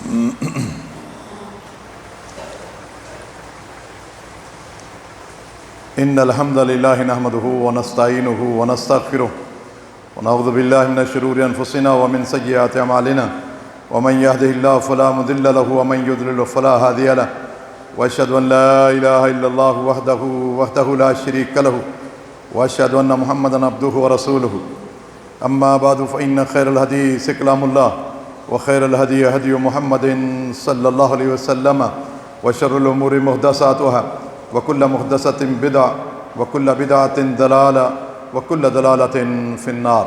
إن الحمد لله نحمده ونستعينه ونستغفره ونعوذ بالله من شرور أنفسنا ومن سيئات أعمالنا ومن يهده الله فلا مضل له ومن يضلل فلا هادي له وأشهد أن لا إله إلا الله وحده لا شريك له وأشهد أن محمدا عبده ورسوله أما بعد فإن خير الحديث كلام الله وخير الهدي هدي محمد صلى الله عليه وسلم وشر الأمور محدثاتها وكل محدثة بدعة وكل بدعة ضلالة وكل ضلالة في النار.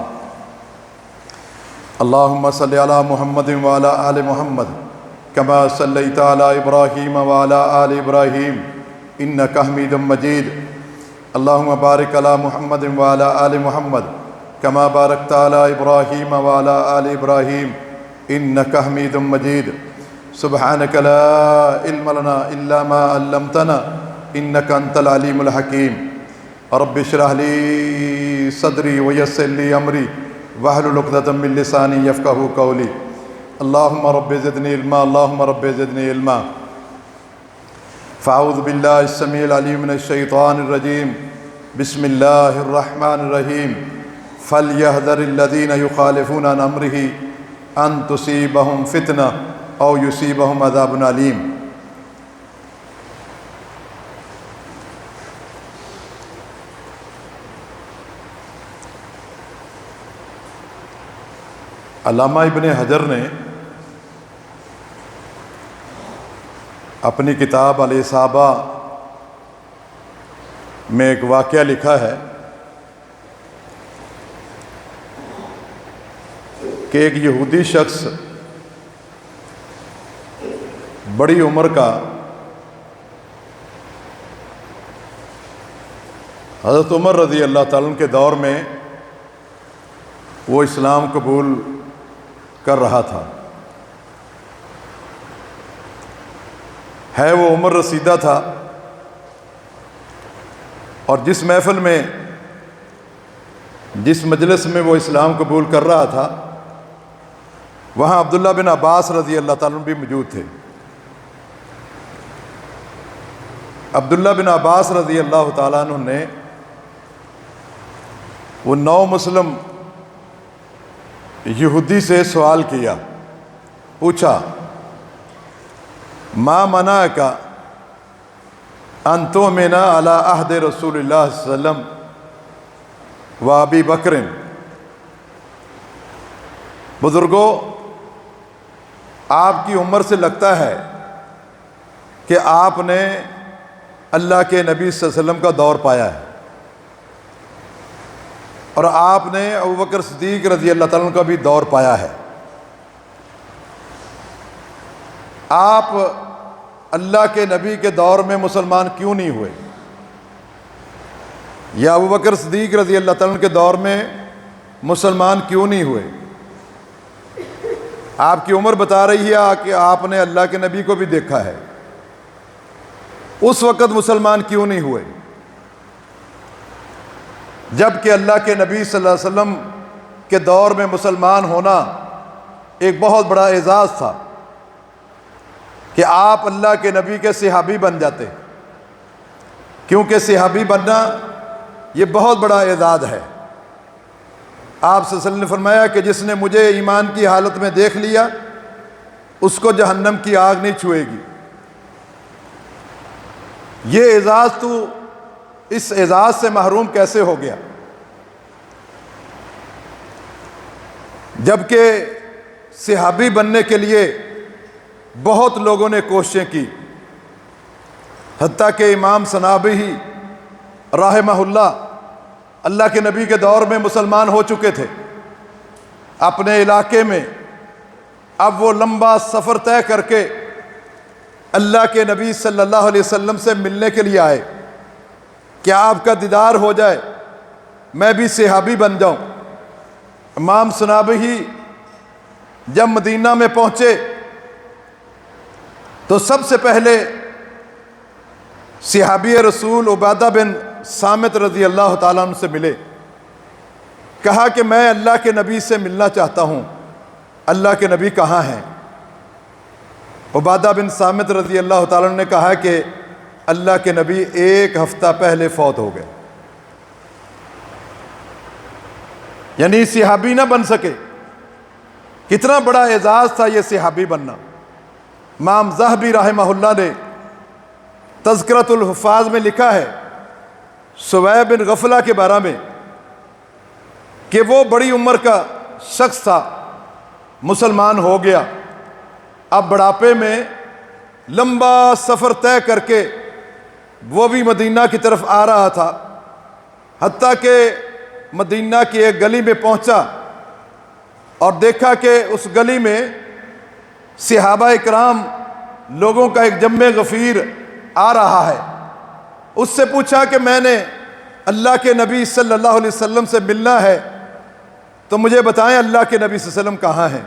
اللهم صل على محمد وعلى آل محمد كما صليت على إبراهيم وعلى آل إبراهيم إنك حميد مجيد. اللهم بارك على محمد وعلى آل محمد كما باركت على إبراهيم وعلى آل إبراهيم إنك حميد مجيد. سبحانك لا علم لنا إلا ما علمتنا إنك أنت العليم الحكيم. رب اشرح لي صدري ويسر لي أمري واحلل عقدة من لساني يفقهوا قولي. اللهم رب زدني علما اللهم رب زدني علما. فأعوذ بالله السميع العليم من الشيطان الرجيم. بسم الله الرحمن الرحيم. فليحذر الذين يخالفون عن أمره أن تصيبهم فتنة أو يصيبهم عذاب أليم. علامہ ابن حجر نے اپنی کتاب الاصابہ میں ایک واقعہ لکھا ہے کہ ایک یہودی شخص بڑی عمر کا حضرت عمر رضی اللہ تعالیٰ عنہ کے دور میں وہ اسلام قبول کر رہا تھا. ہے وہ عمر رسیدہ تھا اور جس محفل میں جس مجلس میں وہ اسلام قبول کر رہا تھا وہاں عبداللہ بن عباس رضی اللہ تعالیٰ عنہ بھی موجود تھے. عبداللہ بن عباس رضی اللہ تعالیٰ عنہ نے وہ نو مسلم یہودی سے سوال کیا, پوچھا ما منعک ان تؤمن علی عہد رسول اللہ صلی اللہ علیہ وسلم و ابی بکر. بزرگوں, آپ کی عمر سے لگتا ہے کہ آپ نے اللہ کے نبی صلی اللہ علیہ وسلم کا دور پایا ہے اور آپ نے ابوبکر صدیق رضی اللہ تعالیٰ عنہ کا بھی دور پایا ہے. آپ اللہ کے نبی کے دور میں مسلمان کیوں نہیں ہوئے, یا ابوبکر صدیق رضی اللہ تعالیٰ عنہ کے دور میں مسلمان کیوں نہیں ہوئے؟ آپ کی عمر بتا رہی ہے کہ آپ نے اللہ کے نبی کو بھی دیکھا ہے, اس وقت مسلمان کیوں نہیں ہوئے جب کہ اللہ کے نبی صلی اللہ علیہ وسلم کے دور میں مسلمان ہونا ایک بہت بڑا اعزاز تھا کہ آپ اللہ کے نبی کے صحابی بن جاتے, کیونکہ صحابی بننا یہ بہت بڑا اعزاز ہے. آپ صلی اللہ علیہ وسلم نے فرمایا کہ جس نے مجھے ایمان کی حالت میں دیکھ لیا اس کو جہنم کی آگ نہیں چھوئے گی. یہ اعزاز تو اس اعزاز سے محروم کیسے ہو گیا جبکہ صحابی بننے کے لیے بہت لوگوں نے کوششیں کی, حتیٰ کہ امام صنابحی رحمہ اللہ کے نبی کے دور میں مسلمان ہو چکے تھے اپنے علاقے میں. اب وہ لمبا سفر طے کر کے اللہ کے نبی صلی اللہ علیہ وسلم سے ملنے کے لیے آئے کہ آپ کا دیدار ہو جائے, میں بھی صحابی بن جاؤں. امام صنابحی جب مدینہ میں پہنچے تو سب سے پہلے صحابی رسول عبادہ بن صامت رضی اللہ تعالیٰ عنہ سے ملے. کہا کہ میں اللہ کے نبی سے ملنا چاہتا ہوں, اللہ کے نبی کہاں ہیں؟ عبادہ بن صامت رضی اللہ تعالیٰ عنہ نے کہا کہ اللہ کے نبی 1 ہفتہ پہلے فوت ہو گئے، یعنی صحابی نہ بن سکے۔ کتنا بڑا اعزاز تھا یہ صحابی بننا۔ امام ذہبی رحمہ اللہ نے تذکرۃ الحفاظ میں لکھا ہے سویب بن غفلہ کے بارے میں کہ وہ بڑی عمر کا شخص تھا، مسلمان ہو گیا، اب بڑھاپے میں لمبا سفر طے کر کے وہ بھی مدینہ کی طرف آ رہا تھا، حتیٰ کہ مدینہ کی ایک گلی میں پہنچا اور دیکھا کہ اس گلی میں صحابہ اکرام لوگوں کا ایک جمع غفیر آ رہا ہے۔ اس سے پوچھا کہ میں نے اللہ کے نبی صلی اللہ علیہ وسلم سے ملنا ہے، تو مجھے بتائیں اللہ کے نبی صلی اللہ علیہ وسلم کہاں ہیں؟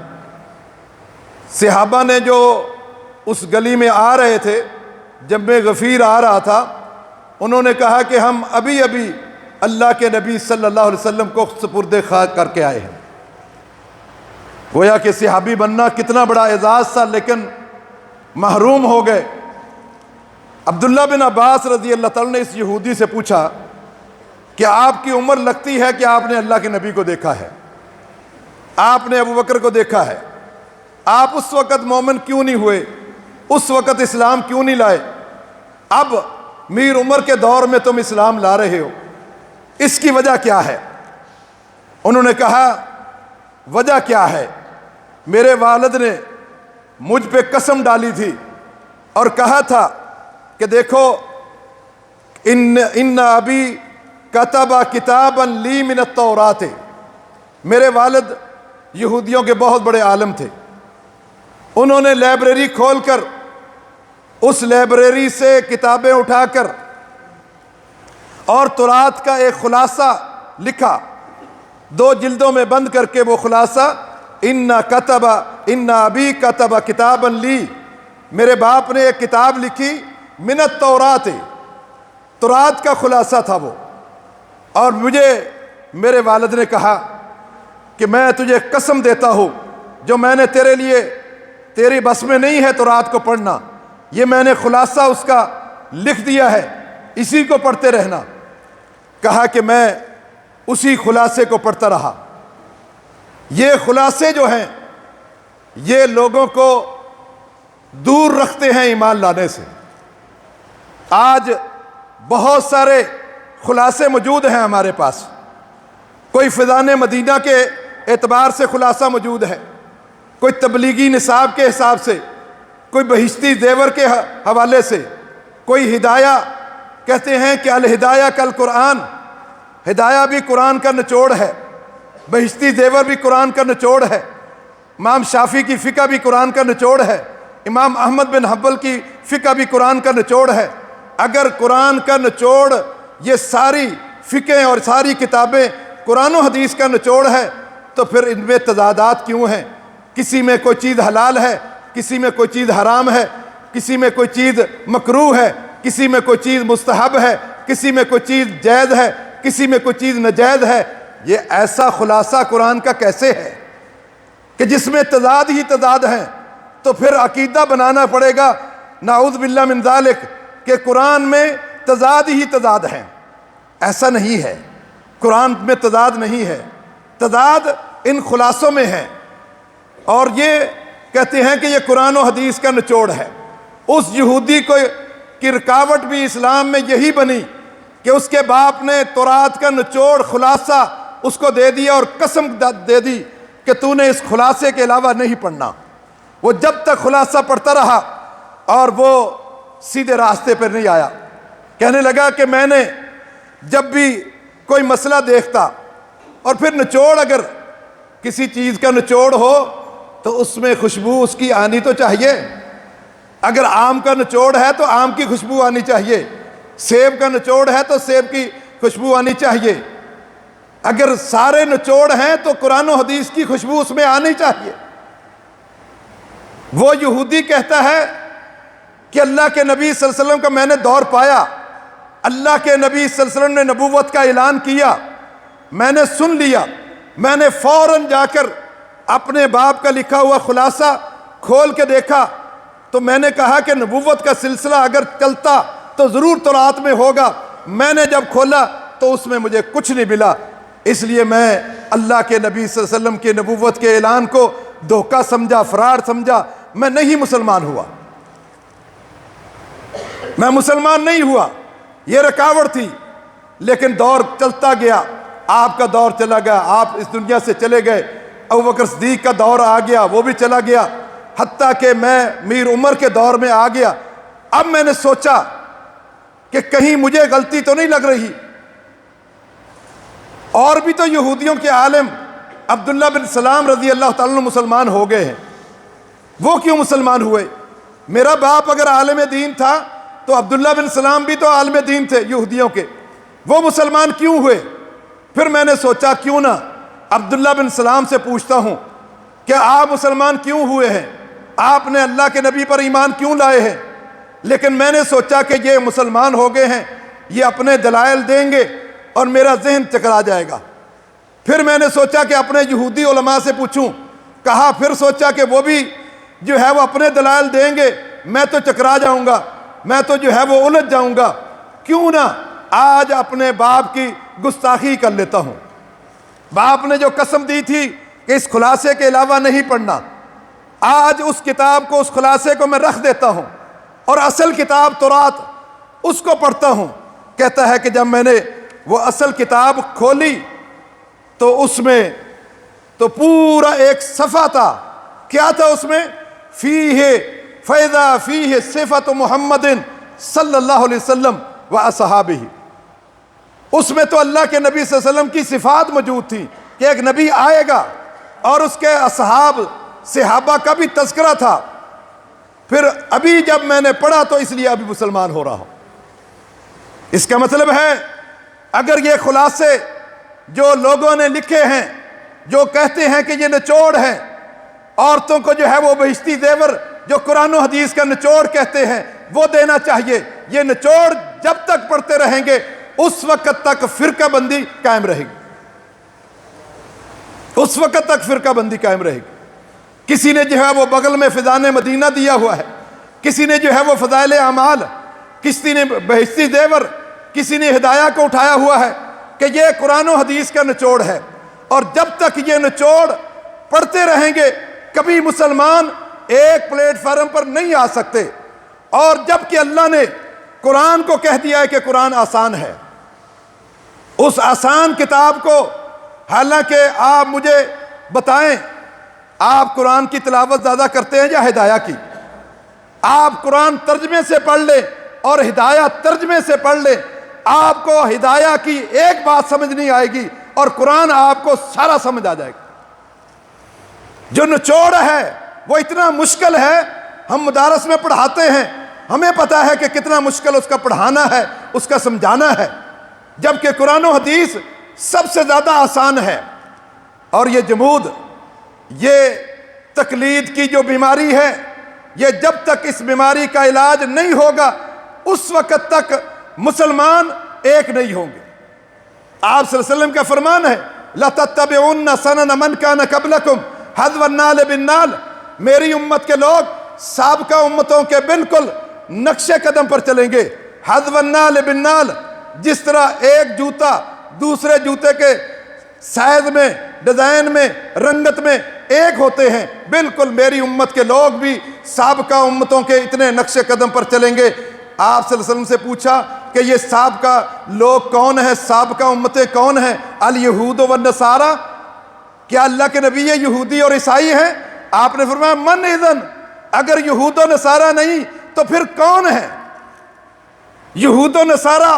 صحابہ نے جو اس گلی میں آ رہے تھے، جمع غفیر آ رہا تھا، انہوں نے کہا کہ ہم ابھی ابھی اللہ کے نبی صلی اللہ علیہ وسلم کو سپرد خاک کر کے آئے ہیں۔ گویا کہ صحابی بننا کتنا بڑا اعزاز تھا، لیکن محروم ہو گئے۔ عبداللہ بن عباس رضی اللہ تعالیٰ نے اس یہودی سے پوچھا کہ آپ کی عمر لگتی ہے کہ آپ نے اللہ کے نبی کو دیکھا ہے، آپ نے ابو بکر کو دیکھا ہے، آپ اس وقت مومن کیوں نہیں ہوئے، اس وقت اسلام کیوں نہیں لائے، اب میر عمر کے دور میں تم اسلام لا رہے ہو، اس کی وجہ کیا ہے؟ انہوں نے کہا وجہ کیا ہے؟ میرے والد نے مجھ پہ قسم ڈالی تھی اور کہا تھا کہ دیکھو ان ابی کتب کتابا لی من التورات، میرے والد یہودیوں کے بہت بڑے عالم تھے، انہوں نے لائبریری کھول کر اس لائبریری سے کتابیں اٹھا کر اور تورات کا ایک خلاصہ لکھا، 2 جلدوں میں بند کر کے وہ خلاصہ ان ابی کتب کتابا لی، میرے باپ نے ایک کتاب لکھی من التورات، تورات کا خلاصہ تھا وہ، اور مجھے میرے والد نے کہا کہ میں تجھے قسم دیتا ہوں جو میں نے تیرے لیے تیری بس میں نہیں ہے تورات کو پڑھنا، یہ میں نے خلاصہ اس کا لکھ دیا ہے، اسی کو پڑھتے رہنا۔ کہا کہ میں اسی خلاصے کو پڑھتا رہا۔ یہ خلاصے جو ہیں یہ لوگوں کو دور رکھتے ہیں ایمان لانے سے۔ آج بہت سارے خلاصے موجود ہیں ہمارے پاس، کوئی فیضان مدینہ کے اعتبار سے خلاصہ موجود ہے، کوئی تبلیغی نصاب کے حساب سے، کوئی بہشتی زیور کے حوالے سے، کوئی ہدایہ کہتے ہیں کہ الہدایہ کل قرآن، ہدایہ بھی قرآن کا نچوڑ ہے، بہشتی زیور بھی قرآن کا نچوڑ ہے، امام شافعی کی فقہ بھی قرآن کا نچوڑ ہے، امام احمد بن حنبل کی فقہ بھی قرآن کا نچوڑ ہے۔ اگر قرآن کا نچوڑ یہ ساری فقہ اور ساری کتابیں قرآن و حدیث کا نچوڑ ہے تو پھر ان میں تضادات کیوں ہیں؟ کسی میں کوئی چیز حلال ہے، کسی میں کوئی چیز حرام ہے، کسی میں کوئی چیز مکروہ ہے، کسی میں کوئی چیز مستحب ہے، کسی میں کوئی چیز جائز ہے، کسی میں کوئی چیز ناجائز ہے۔ یہ ایسا خلاصہ قرآن کا کیسے ہے کہ جس میں تضاد ہی تضاد ہیں؟ تو پھر عقیدہ بنانا پڑے گا نعوذ باللہ من ذالک کہ قرآن میں تضاد ہی تضاد ہیں۔ ایسا نہیں ہے، قرآن میں تضاد نہیں ہے، تضاد ان خلاصوں میں ہے، اور یہ کہتے ہیں کہ یہ قرآن و حدیث کا نچوڑ ہے۔ اس یہودی کی رکاوٹ بھی اسلام میں یہی بنی کہ اس کے باپ نے تورات کا نچوڑ خلاصہ اس کو دے دیا اور قسم دے دی کہ تو نے اس خلاصے کے علاوہ نہیں پڑھنا۔ وہ جب تک خلاصہ پڑھتا رہا اور وہ سیدھے راستے پر نہیں آیا۔ کہنے لگا کہ میں نے جب بھی کوئی مسئلہ دیکھتا، اور پھر نچوڑ اگر کسی چیز کا نچوڑ ہو تو اس میں خوشبو اس کی آنی تو چاہیے۔ اگر آم کا نچوڑ ہے تو آم کی خوشبو آنی چاہیے، سیب کا نچوڑ ہے تو سیب کی خوشبو آنی چاہیے۔ اگر سارے نچوڑ ہیں تو قرآن و حدیث کی خوشبو اس میں آنی چاہیے۔ وہ یہودی کہتا ہے کہ اللہ کے نبی صلی اللہ علیہ وسلم کا میں نے دور پایا، اللہ کے نبی صلی اللہ علیہ وسلم نے نبوت کا اعلان کیا، میں نے سن لیا، میں نے فوراً جا کر اپنے باپ کا لکھا ہوا خلاصہ کھول کے دیکھا تو میں نے کہا کہ نبوت کا سلسلہ اگر چلتا تو ضرور تورات میں ہوگا۔ میں نے جب کھولا تو اس میں مجھے کچھ نہیں ملا، اس لیے میں اللہ کے نبی صلی اللہ علیہ وسلم کی نبوت کے اعلان کو دھوکہ سمجھا، فراڈ سمجھا، میں نہیں مسلمان ہوا، میں مسلمان نہیں ہوا، یہ رکاوٹ تھی۔ لیکن دور چلتا گیا، آپ کا دور چلا گیا، آپ اس دنیا سے چلے گئے، ابوبکر صدیق کا دور آ گیا، وہ بھی چلا گیا، حتیٰ کہ میں میر عمر کے دور میں آ گیا۔ اب میں نے سوچا کہ کہیں مجھے غلطی تو نہیں لگ رہی، اور بھی تو یہودیوں کے عالم عبداللہ بن سلام رضی اللہ تعالیٰ عنہ مسلمان ہو گئے ہیں، وہ کیوں مسلمان ہوئے؟ میرا باپ اگر عالم دین تھا تو عبداللہ بن سلام بھی تو عالم دین تھے یہودیوں کے، وہ مسلمان کیوں ہوئے؟ پھر میں نے سوچا کیوں نہ عبداللہ بن سلام سے پوچھتا ہوں کہ آپ مسلمان کیوں ہوئے ہیں، آپ نے اللہ کے نبی پر ایمان کیوں لائے ہیں؟ لیکن میں نے سوچا کہ یہ مسلمان ہو گئے ہیں، یہ اپنے دلائل دیں گے اور میرا ذہن چکرا جائے گا۔ پھر میں نے سوچا کہ اپنے یہودی علماء سے پوچھوں، کہا پھر سوچا کہ وہ بھی جو ہے وہ اپنے دلائل دیں گے، میں تو چکرا جاؤں گا، میں تو جو ہے وہ الجھ جاؤں گا، کیوں نہ آج اپنے باپ کی گستاخی کر لیتا ہوں۔ باپ نے جو قسم دی تھی کہ اس خلاصے کے علاوہ نہیں پڑھنا، آج اس کتاب کو، اس خلاصے کو میں رکھ دیتا ہوں اور اصل کتاب تورات اس کو پڑھتا ہوں۔ کہتا ہے کہ جب میں نے وہ اصل کتاب کھولی تو اس میں تو پورا ایک صفحہ تھا، کیا تھا اس میں؟ فیہ فیضا فیہ صفت محمد صلی اللہ علیہ وسلم و اصحابہ، اس میں تو اللہ کے نبی صلی اللہ علیہ وسلم کی صفات موجود تھی کہ ایک نبی آئے گا، اور اس کے اصحاب صحابہ کا بھی تذکرہ تھا۔ پھر ابھی جب میں نے پڑھا تو اس لیے ابھی مسلمان ہو رہا ہوں۔ اس کا مطلب ہے اگر یہ خلاصے جو لوگوں نے لکھے ہیں، جو کہتے ہیں کہ یہ نچوڑ ہے، عورتوں کو جو ہے وہ بہشتی زیور جو قرآن و حدیث کا نچوڑ کہتے ہیں وہ دینا چاہیے، یہ نچوڑ جب تک پڑھتے رہیں گے اس وقت تک فرقہ بندی قائم رہے گی، اس وقت تک فرقہ بندی قائم رہے گی۔ کسی نے جو ہے وہ بغل میں فضان مدینہ دیا ہوا ہے، کسی نے جو ہے وہ فضائل اعمال، کسی نے بہشتی زیور، کسی نے ہدایہ کو اٹھایا ہوا ہے کہ یہ قرآن و حدیث کا نچوڑ ہے، اور جب تک یہ نچوڑ پڑھتے رہیں گے کبھی مسلمان ایک پلیٹ فارم پر نہیں آ سکتے۔ اور جب کہ اللہ نے قرآن کو کہہ دیا ہے کہ قرآن آسان ہے، اس آسان کتاب کو، حالانکہ آپ مجھے بتائیں آپ قرآن کی تلاوت زیادہ کرتے ہیں یا ہدایہ کی؟ آپ قرآن ترجمے سے پڑھ لیں اور ہدایہ ترجمے سے پڑھ لیں، آپ کو ہدایہ کی ایک بات سمجھ نہیں آئے گی اور قرآن آپ کو سارا سمجھ آ جائے گا۔ جو نچوڑ ہے وہ اتنا مشکل ہے، ہم مدارس میں پڑھاتے ہیں، ہمیں پتہ ہے کہ کتنا مشکل اس کا پڑھانا ہے، اس کا سمجھانا ہے، جبکہ قرآن و حدیث سب سے زیادہ آسان ہے۔ اور یہ جمود، یہ تقلید کی جو بیماری ہے، یہ جب تک اس بیماری کا علاج نہیں ہوگا اس وقت تک مسلمان ایک نہیں ہوں گے۔ آپ صلی اللہ علیہ وسلم کا فرمان ہے لَتَتَّبِعُنَّ سَنَنَ مَنْ كَانَ قَبْلَكُمْ حَذْوَ النَّالِ بِالنَّالِ، میری امت کے لوگ سابقہ امتوں کے بالکل نقش قدم پر چلیں گے۔ حَذْوَ النَّالِ بِالنَّالِ، جس طرح ایک جوتا دوسرے جوتے کے سائز میں، ڈیزائن میں، رنگت میں ایک ہوتے ہیں، بالکل میری امت کے لوگ بھی سابقہ امتوں کے اتنے نقش قدم پر چلیں گے۔ آپ صلی اللہ علیہ وسلم سے پوچھا کہ یہ سابقہ لوگ کون ہیں، سابقہ امتیں کون ہیں؟ الیہود والنصارى، کیا اللہ کے نبی یہ یہودی اور عیسائی ہیں؟ آپ نے فرمایا من اذن، اگر یہود و نصارہ نہیں تو پھر کون ہے؟ یہود و نصارہ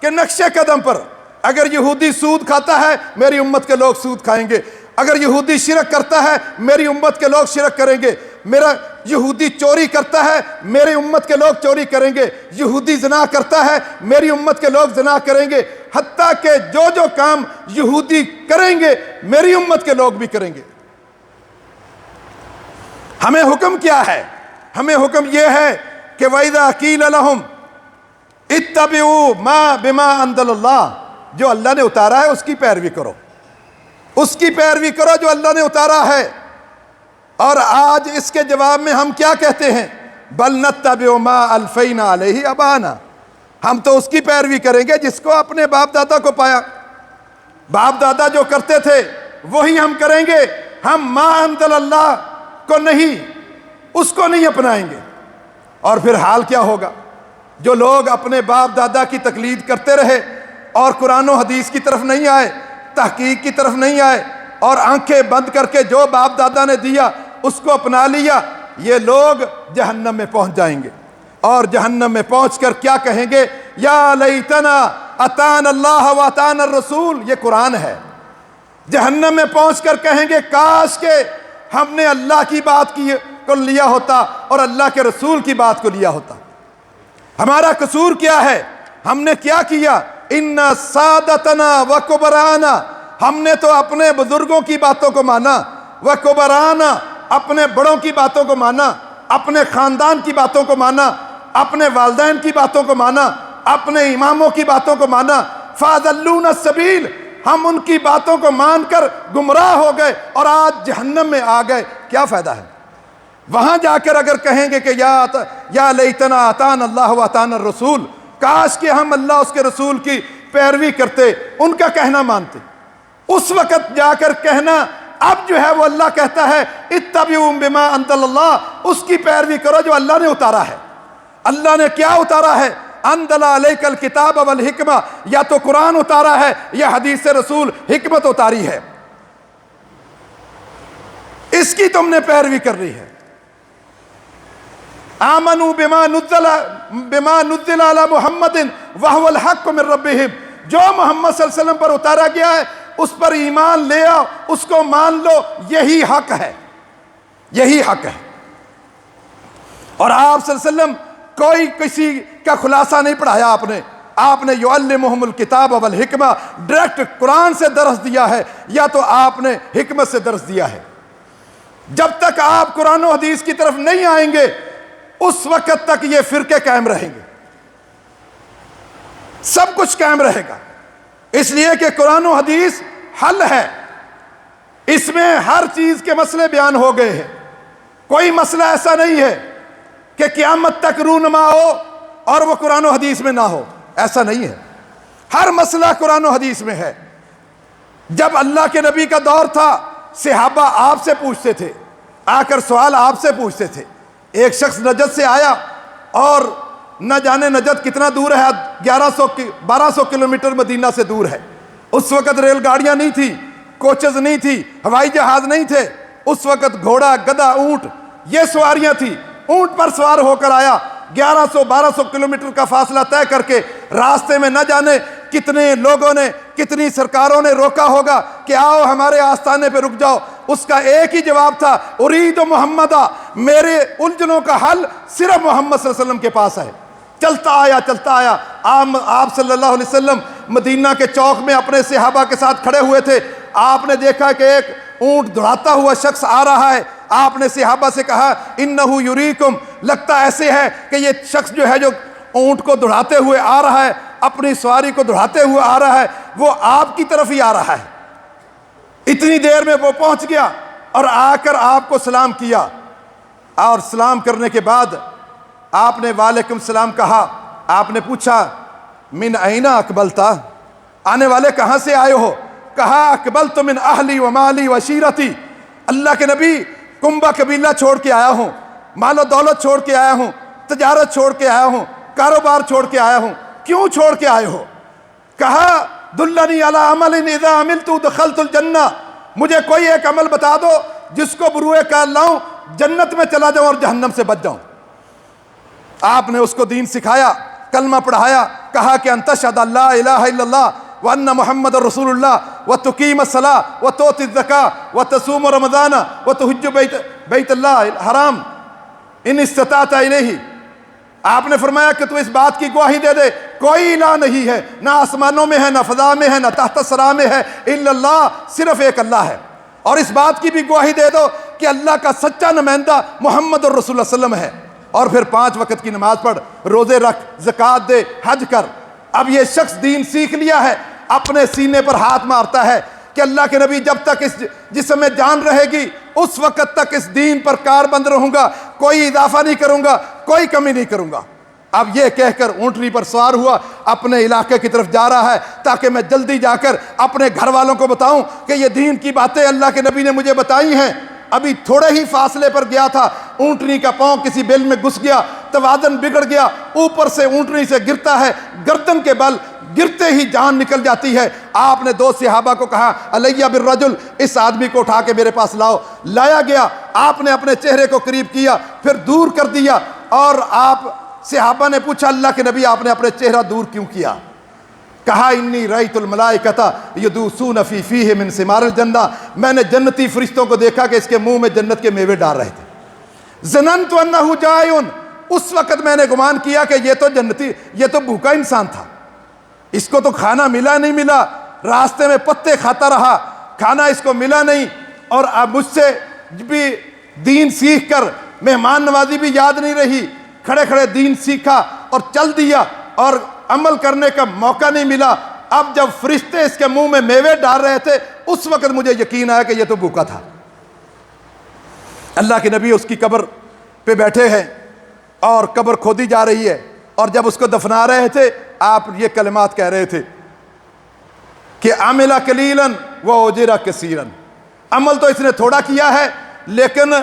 کے نقش قدم پر اگر یہودی سود کھاتا ہے میری امت کے لوگ سود کھائیں گے، اگر یہودی شرک کرتا ہے میری امت کے لوگ شرک کریں گے، میرا یہودی چوری کرتا ہے میری امت کے لوگ چوری کریں گے، یہودی زنا کرتا ہے میری امت کے لوگ زنا کریں گے، حتیٰ کہ جو جو کام یہودی کریں گے میری امت کے لوگ بھی کریں گے۔ ہمیں حکم کیا ہے؟ ہمیں حکم یہ ہے کہ وَإِذَا قِيلَ لَهُمْ اتَّبِعُوا مَا بِمَا أَنزَلَ اللَّهُ، جو اللہ نے اتارا ہے اس کی پیروی کرو، اس کی پیروی کرو جو اللہ نے اتارا ہے۔ اور آج اس کے جواب میں ہم کیا کہتے ہیں؟ بل نتبع ما الفینا علیہ ابانا، ہم تو اس کی پیروی کریں گے جس کو اپنے باپ دادا کو پایا، باپ دادا جو کرتے تھے وہی ہم کریں گے، ہم ما انزل اللہ کو نہیں، اس کو نہیں اپنائیں گے۔ اور پھر حال کیا ہوگا؟ جو لوگ اپنے باپ دادا کی تقلید کرتے رہے اور قرآن و حدیث کی طرف نہیں آئے، تحقیق کی طرف نہیں آئے، اور آنکھیں بند کر کے جو باپ دادا نے دیا اس کو اپنا لیا، یہ لوگ جہنم میں پہنچ جائیں گے، اور جہنم میں پہنچ کر کیا کہیں گے؟ یا لیتنا اطعنا اللہ واطعنا الرسول، یہ قرآن ہے۔ جہنم میں پہنچ کر کہیں گے کاش کہ ہم نے اللہ کی بات کو لیا ہوتا اور اللہ کے رسول کی بات کو لیا ہوتا۔ ہمارا قصور کیا ہے؟ ہم نے کیا کیا؟ ان سادتنا و کبرانا، ہم نے تو اپنے بزرگوں کی باتوں کو مانا، و کبرانا، اپنے بڑوں کی باتوں کو مانا، اپنے خاندان کی باتوں کو مانا، اپنے والدین کی باتوں کو مانا، اپنے اماموں کی باتوں کو مانا، فاضلون السبیل، ہم ان کی باتوں کو مان کر گمراہ ہو گئے اور آج جہنم میں آ گئے۔ کیا فائدہ ہے؟ وہاں جا کر اگر کہیں گے کہ یا لیتنا اطعنا اللہ واطعنا الرسول، کاش کہ ہم اللہ اس کے رسول کی پیروی کرتے، ان کا کہنا مانتے، اس وقت جا کر کہنا اب جو ہے وہ اللہ کہتا ہے اتبعوا بما انزل اللہ، اس کی پیروی کرو جو اللہ نے اتارا ہے۔ اللہ نے کیا اتارا ہے؟ انزل علیک الکتاب والحکمہ، یا تو قرآن اتارا ہے یا حدیث رسول حکمت اتاری ہے، اس کی تم نے پیروی کر رہی ہے۔ آمنوا بما نزل علی محمد وہو الحق من ربہم، جو محمد صلی اللہ علیہ وسلم پر اتارا گیا ہے اس پر ایمان لے آؤ، اس کو مان لو، یہی حق ہے، یہی حق ہے۔ اور آپ صلی اللہ علیہ وسلم کوئی کسی کا خلاصہ نہیں پڑھایا آپ نے یعلمہم الکتاب والحکمہ ڈائریکٹ قرآن سے درس دیا ہے، یا تو آپ نے حکمت سے درس دیا ہے۔ جب تک آپ قرآن و حدیث کی طرف نہیں آئیں گے اس وقت تک یہ فرقے قائم رہیں گے، سب کچھ قائم رہے گا، اس لیے کہ قرآن و حدیث حل ہے، اس میں ہر چیز کے مسئلے بیان ہو گئے ہیں۔ کوئی مسئلہ ایسا نہیں ہے کہ قیامت تک رونما ہو اور وہ قرآن و حدیث میں نہ ہو، ایسا نہیں ہے، ہر مسئلہ قرآن و حدیث میں ہے۔ جب اللہ کے نبی کا دور تھا صحابہ آپ سے پوچھتے تھے، آ کر سوال آپ سے پوچھتے تھے۔ ایک شخص نجد سے آیا اور نہ جانے نجد کتنا دور ہے، 1200 کلومیٹر مدینہ سے دور ہے۔ اس وقت ریل گاڑیاں نہیں تھی، کوچز نہیں تھی، ہوائی جہاز نہیں تھے، اس وقت گھوڑا، گدھا، اونٹ یہ سواریاں تھی۔ اونٹ پر سوار ہو کر آیا، 1200 کلومیٹر کا فاصلہ طے کر کے، راستے میں نہ جانے کتنے لوگوں نے، کتنی سرکاروں نے روکا ہوگا کہ آؤ ہمارے آستانے پہ رک جاؤ، اس کا ایک ہی جواب تھا، ارید محمدہ، میرے الجھنوں کا حل صرف محمد صلی اللہ علیہ وسلم کے پاس ہے۔ چلتا آیا آپ صلی اللہ علیہ وسلم مدینہ کے چوک میں اپنے صحابہ کے ساتھ کھڑے ہوئے تھے، آپ نے دیکھا کہ ایک اونٹ دوڑاتا ہوا شخص آ رہا ہے، آپ نے صحابہ سے کہا انہو یریکم، لگتا ایسے ہے کہ یہ شخص جو ہے جو اونٹ کو دوڑاتے ہوئے آ رہا ہے، اپنی سواری کو دوڑاتے ہوئے آ رہا ہے، وہ آپ کی طرف ہی آ رہا ہے۔ اتنی دیر میں وہ پہنچ گیا اور آ کر آپ کو سلام کیا، اور سلام کرنے کے بعد آپ نے وعلیکم السلام کہا۔ آپ نے پوچھا من این اقبلتا، آنے والے کہاں سے آئے ہو؟ کہا اقبلت من اہلی و مالی و عشیرتی، اللہ کے نبی کنبہ قبیلہ چھوڑ کے آیا ہوں، مال و دولت چھوڑ کے آیا ہوں، تجارت چھوڑ کے آیا ہوں، کاروبار چھوڑ کے آیا ہوں۔ کیوں چھوڑ کے آئے ہو؟ کہا دلنی علی عمل اذا عملت دخلت الجنہ، مجھے کوئی ایک عمل بتا دو جس کو بروئے کار لاؤں، جنت میں چلا جاؤں اور جہنم سے بچ جاؤں۔ آپ نے اس کو دین سکھایا، کلمہ پڑھایا، کہا کہ ان تشہد ان لا الہ الا اللہ وان محمد رسول اللہ وتقیم الصلاۃ وتؤتی الزکاۃ وتصوم رمضان وتحج بیت اللہ الحرام ان استطعت الیہ۔ آپ نے فرمایا کہ تو اس بات کی گواہی دے دے کوئی الہ نہیں ہے، نہ آسمانوں میں ہے، نہ فضا میں ہے، نہ تحت الثری میں ہے، الا اللہ، صرف ایک اللہ ہے، اور اس بات کی بھی گواہی دے دو کہ اللہ کا سچا نمائندہ محمد الرسول اللہ صلی اللہ علیہ وسلم ہے، اور پھر 5 وقت کی نماز پڑھ، روزے رکھ، زکوٰۃ دے، حج کر۔ اب یہ شخص دین سیکھ لیا ہے، اپنے سینے پر ہاتھ مارتا ہے کہ اللہ کے نبی جب تک اس جسم میں جان رہے گی اس وقت تک اس دین پر کاربند رہوں گا، کوئی اضافہ نہیں کروں گا، کوئی کمی نہیں کروں گا۔ اب یہ کہہ کر اونٹنی پر سوار ہوا، اپنے علاقے کی طرف جا رہا ہے تاکہ میں جلدی جا کر اپنے گھر والوں کو بتاؤں کہ یہ دین کی باتیں اللہ کے نبی نے مجھے بتائی ہیں۔ ابھی تھوڑے ہی فاصلے پر گیا تھا، اونٹنی کا پاؤں کسی بل میں گھس گیا، توازن بگڑ گیا، اوپر سے اونٹنی سے گرتا ہے، گردن کے بل گرتے ہی جان نکل جاتی ہے۔ آپ نے 2 صحابہ کو کہا علیہ بالرجل، اس آدمی کو اٹھا کے میرے پاس لاؤ۔ لایا گیا، آپ نے اپنے چہرے کو قریب کیا، پھر دور کر دیا، اور آپ صحابہ نے پوچھا اللہ کے نبی آپ نے اپنے چہرہ دور کیوں کیا؟ کہا انی رأیت الملائکۃ یدوسون فی فیہ من ثمار الجنہ، میں نے جنتی فرشتوں کو دیکھا کہ اس کے منہ میں جنت کے میوے ڈال رہے تھے۔ ظننت انہ جائع، اس وقت میں نے گمان کیا کہ یہ تو جنتی، یہ تو بھوکا انسان تھا، اس کو تو کھانا ملا نہیں ملا، راستے میں پتے کھاتا رہا، کھانا اس کو ملا نہیں، اور اب مجھ سے بھی دین سیکھ کر مہمان نوازی بھی یاد نہیں رہی، کھڑے کھڑے دین سیکھا اور چل دیا اور عمل کرنے کا موقع نہیں ملا۔ اب جب فرشتے اس کے منہ میں میوے ڈال رہے تھے اس وقت مجھے یقین آیا کہ یہ تو بھوکا تھا۔ اللہ کے نبی اس کی قبر پہ بیٹھے ہیں اور قبر کھودی جا رہی ہے، اور جب اس کو دفنا رہے تھے آپ یہ کلمات کہہ رہے تھے کہ عمل قلیلا واجر کثیرا، عمل تو اس نے تھوڑا کیا ہے لیکن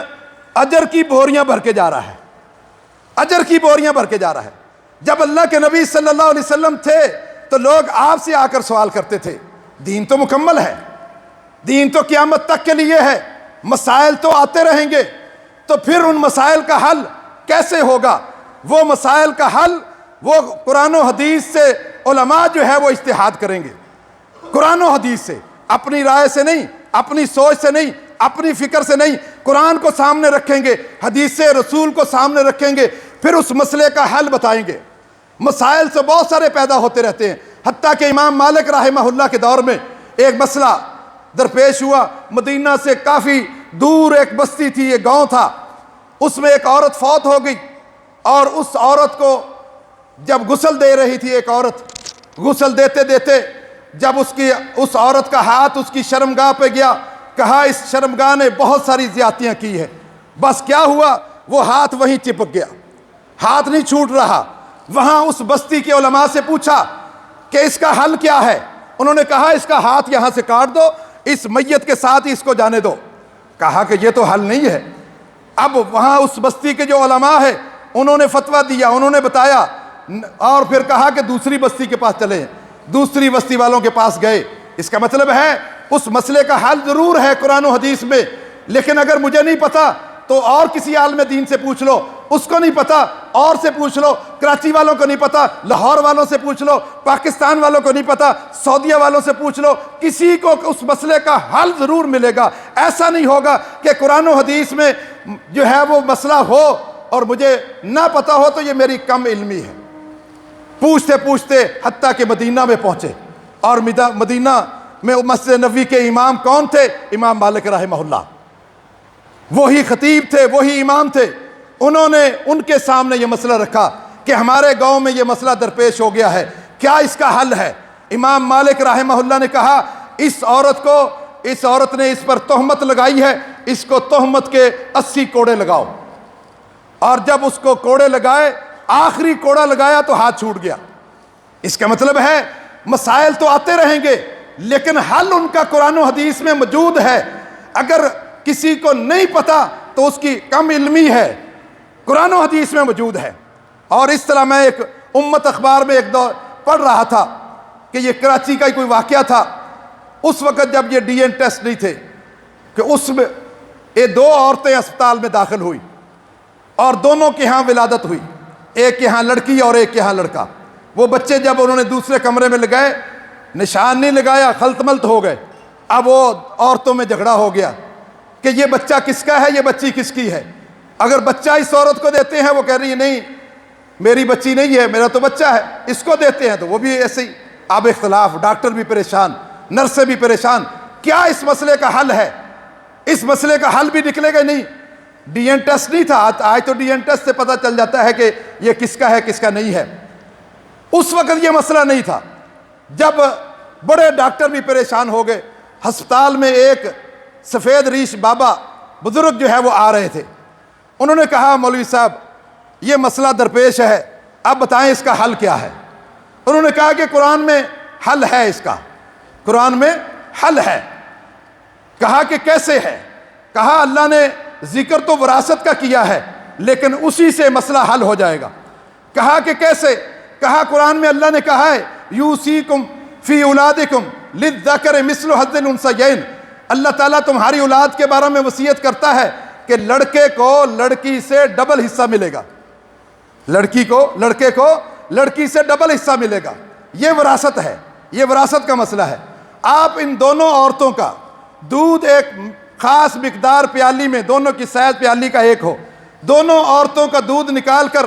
اجر کی بوریاں بھر کے جا رہا ہے، اجر کی بوریاں بھر کے جا رہا ہے۔ جب اللہ کے نبی صلی اللہ علیہ وسلم تھے تو لوگ آپ سے آ کر سوال کرتے تھے، دین تو مکمل ہے، دین تو قیامت تک کے لیے ہے، مسائل تو آتے رہیں گے، تو پھر ان مسائل کا حل کیسے ہوگا؟ وہ مسائل کا حل وہ قرآن و حدیث سے علماء جو ہے وہ اجتہاد کریں گے، قرآن و حدیث سے، اپنی رائے سے نہیں، اپنی سوچ سے نہیں، اپنی فکر سے نہیں، قرآن کو سامنے رکھیں گے، حدیث رسول کو سامنے رکھیں گے، پھر اس مسئلے کا حل بتائیں گے۔ مسائل سے بہت سارے پیدا ہوتے رہتے ہیں، حتیٰ کہ امام مالک رحمہ اللہ کے دور میں ایک مسئلہ درپیش ہوا۔ مدینہ سے کافی دور ایک بستی تھی، ایک گاؤں تھا، اس میں ایک عورت فوت ہو گئی، اور اس عورت کو جب غسل دے رہی تھی ایک عورت، غسل دیتے دیتے جب اس عورت کا ہاتھ اس کی شرمگاہ پہ گیا، کہا اس شرمگاہ نے بہت ساری زیادتیاں کی ہیں، بس کیا ہوا، وہ ہاتھ وہیں چپک گیا، ہاتھ نہیں چھوٹ رہا۔ وہاں اس بستی کے علماء سے پوچھا کہ اس کا حل کیا ہے؟ انہوں نے کہا اس کا ہاتھ یہاں سے کاٹ دو، اس میت کے ساتھ ہی اس کو جانے دو۔ کہا کہ یہ تو حل نہیں ہے۔ اب وہاں اس بستی کے جو علماء ہیں انہوں نے فتویٰ دیا، انہوں نے بتایا، اور پھر کہا کہ دوسری بستی کے پاس چلیں، دوسری بستی والوں کے پاس گئے۔ اس کا مطلب ہے اس مسئلے کا حل ضرور ہے قرآن و حدیث میں، لیکن اگر مجھے نہیں پتا تو اور کسی عالم دین سے پوچھ لو، اس کو نہیں پتا اور سے پوچھ لو، کراچی والوں کو نہیں پتا لاہور والوں سے پوچھ لو، پاکستان والوں کو نہیں پتا سعودیہ والوں سے پوچھ لو، کسی کو اس مسئلے کا حل ضرور ملے گا۔ ایسا نہیں ہوگا کہ قرآن و حدیث میں جو ہے وہ مسئلہ ہو اور مجھے نہ پتا ہو تو یہ میری کم علمی ہے۔ پوچھتے پوچھتے حتیٰ کہ مدینہ میں پہنچے، اور مدینہ میں مسجد نبوی کے امام کون تھے؟ امام مالک رحمہ اللہ، وہی خطیب تھے، وہی امام تھے۔ انہوں نے ان کے سامنے یہ مسئلہ رکھا کہ ہمارے گاؤں میں یہ مسئلہ درپیش ہو گیا ہے، کیا اس کا حل ہے؟ امام مالک رحمہ اللہ نے کہا اس عورت نے اس پر تہمت لگائی ہے، اس کو تہمت کے 80 کوڑے لگاؤ۔ اور جب اس کو کوڑے لگائے، آخری کوڑا لگایا تو ہاتھ چھوٹ گیا۔ اس کا مطلب ہے مسائل تو آتے رہیں گے لیکن حل ان کا قرآن و حدیث میں موجود ہے۔ اگر کسی کو نہیں پتا تو اس کی کم علمی ہے، قرآن و حدیث میں موجود ہے۔ اور اس طرح میں ایک امت اخبار میں ایک دور پڑھ رہا تھا کہ یہ کراچی کا کوئی واقعہ تھا، اس وقت جب یہ ڈی این ٹیسٹ نہیں تھے، کہ اس میں یہ 2 عورتیں اسپتال میں داخل ہوئی اور دونوں کے ہاں ولادت ہوئی، ایک کے ہاں لڑکی اور ایک کے ہاں لڑکا۔ وہ بچے جب انہوں نے دوسرے کمرے میں لگائے، نشان نہیں لگایا، خلط ملط ہو گئے۔ اب وہ عورتوں میں جھگڑا ہو گیا کہ یہ بچہ کس کا ہے، یہ بچی کس کی ہے۔ اگر بچہ اس عورت کو دیتے ہیں وہ کہہ رہی ہے نہیں میری بچی نہیں ہے، میرا تو بچہ ہے، اس کو دیتے ہیں تو وہ بھی ایسے ہی۔ اب اختلاف، ڈاکٹر بھی پریشان، نرسیں بھی پریشان، کیا اس مسئلے کا حل ہے؟ اس مسئلے کا حل بھی نکلے گا نہیں۔ ڈی این ٹیسٹ نہیں تھا، آج تو ڈی این ٹیسٹ سے پتہ چل جاتا ہے کہ یہ کس کا ہے کس کا نہیں ہے۔ اس وقت یہ مسئلہ نہیں تھا۔ جب بڑے ڈاکٹر بھی پریشان ہو گئے، ہسپتال میں ایک سفید ریش بابا بزرگ جو ہے وہ آ رہے تھے. انہوں نے کہا مولوی صاحب یہ مسئلہ درپیش ہے، اب بتائیں اس کا حل کیا ہے. انہوں نے کہا کہ قرآن میں حل ہے، اس کا قرآن میں حل ہے. کہا کہ کیسے ہے؟ کہا اللہ نے ذکر تو وراثت کا کیا ہے لیکن اسی سے مسئلہ حل ہو جائے گا. کہا کہ کیسے؟ کہا قرآن میں اللہ نے کہا ہے یوصیکم فی اولادکم للذکر مثل حظ الانثیین. اللہ تعالیٰ تمہاری اولاد کے بارے میں وصیت کرتا ہے کہ لڑکے کو لڑکی سے ڈبل حصہ ملے گا، لڑکے کو لڑکی سے ڈبل حصہ ملے گا. یہ وراثت ہے، یہ وراثت کا مسئلہ ہے. آپ ان دونوں عورتوں کا دودھ ایک خاص مقدار پیالی میں، دونوں کی سائز پیالی کا ایک ہو، دونوں عورتوں کا دودھ نکال کر